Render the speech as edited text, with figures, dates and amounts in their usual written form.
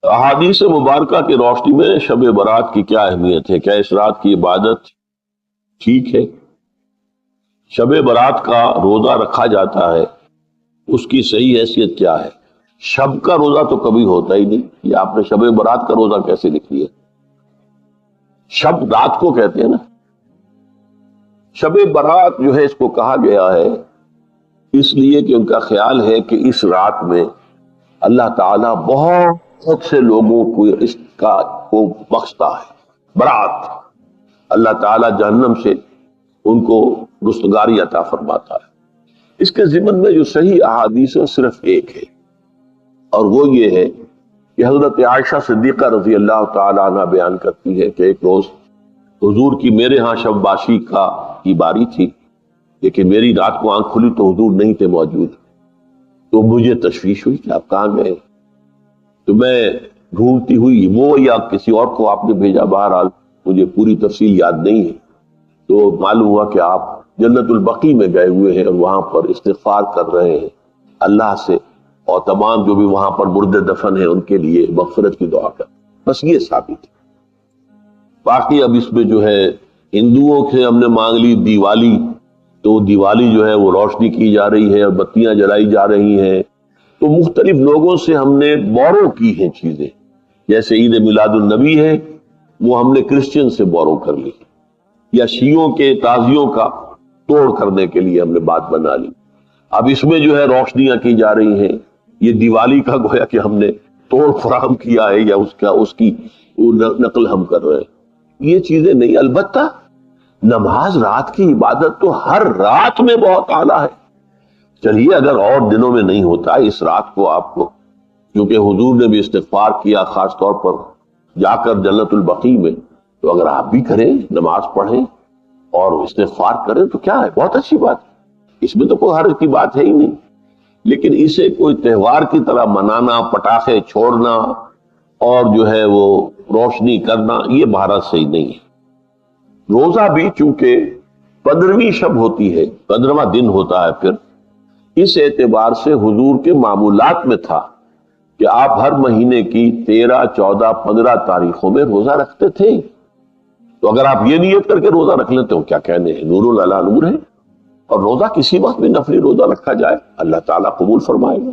احادیث مبارکہ کی روشنی میں شب برات کی کیا اہمیت ہے؟ کیا اس رات کی عبادت ٹھیک ہے؟ شب برات کا روزہ رکھا جاتا ہے، اس کی صحیح حیثیت کیا ہے؟ شب کا روزہ تو کبھی ہوتا ہی نہیں، یہ آپ نے شب برات کا روزہ کیسے لکھ لیا؟ شب رات کو کہتے ہیں نا۔ شب برات جو ہے اس کو کہا گیا ہے اس لیے کہ ان کا خیال ہے کہ اس رات میں اللہ تعالیٰ بہت سے لوگوں کو اس کا کو بخشتا ہے۔ برات، اللہ تعالیٰ جہنم سے ان کو رستگاری عطا فرماتا ہے۔ اس کے ضمن میں جو صحیح احادیث ہے صرف ایک ہے، اور وہ یہ ہے کہ حضرت عائشہ صدیقہ رضی اللہ تعالی عنہ بیان کرتی ہے کہ ایک روز حضور کی میرے ہاں شب باشی کی باری تھی، لیکن میری رات کو آنکھ کھلی تو حضور نہیں تھے موجود، تو مجھے تشویش ہوئی کہ آپ کہاں گئے؟ تو میں ڈھونڈتی ہوئی، وہ یا کسی اور کو آپ نے بھیجا، بہرحال مجھے پوری تفصیل یاد نہیں ہے، تو معلوم ہوا کہ آپ جنت البقیع میں گئے ہوئے ہیں اور وہاں پر استغفار کر رہے ہیں اللہ سے، اور تمام جو بھی وہاں پر مردے دفن ہیں ان کے لیے مغفرت کی دعا کر۔ بس یہ ثابت ہے۔ باقی اب اس میں جو ہے ہندوؤں سے ہم نے مانگ لی دیوالی، تو دیوالی جو ہے وہ روشنی کی جا رہی ہے اور بتیاں جلائی جا رہی ہیں، تو مختلف لوگوں سے ہم نے بورو کی ہیں چیزیں، جیسے عید میلاد النبی ہے وہ ہم نے کرسچن سے بورو کر لی، یا شیعوں کے تعزیوں کا توڑ کرنے کے لیے ہم نے بات بنا لی۔ اب اس میں جو ہے روشنیاں کی جا رہی ہیں، یہ دیوالی کا گویا کہ ہم نے توڑ فراہم کیا ہے یا اس کی نقل ہم کر رہے ہیں، یہ چیزیں نہیں۔ البتہ نماز رات کی عبادت تو ہر رات میں بہت اعلیٰ ہے۔ چلیے اگر اور دنوں میں نہیں ہوتا، اس رات کو آپ کو، کیونکہ حضور نے بھی استغفار کیا خاص طور پر جا کر جنت البقیع میں، تو اگر آپ بھی کریں، نماز پڑھیں اور استغفار کریں تو کیا ہے، بہت اچھی بات ہے، اس میں تو کوئی حرج کی بات ہے ہی نہیں۔ لیکن اسے کوئی تہوار کی طرح منانا، پٹاخے چھوڑنا اور جو ہے وہ روشنی کرنا، یہ بھارت صحیح نہیں ہے۔ روزہ بھی چونکہ 15ویں شب ہوتی ہے، 15واں دن ہوتا ہے، پھر اس اعتبار سے حضور کے معمولات میں تھا کہ آپ ہر مہینے کی 13، 14، 15 تاریخوں میں روزہ رکھتے تھے۔ تو اگر آپ یہ نیت کر کے روزہ رکھ لیتے ہو، کیا کہنے ہیں، نور علی نور ہے۔ اور روزہ کسی وقت بھی نفلی روزہ رکھا جائے اللہ تعالیٰ قبول فرمائے گا۔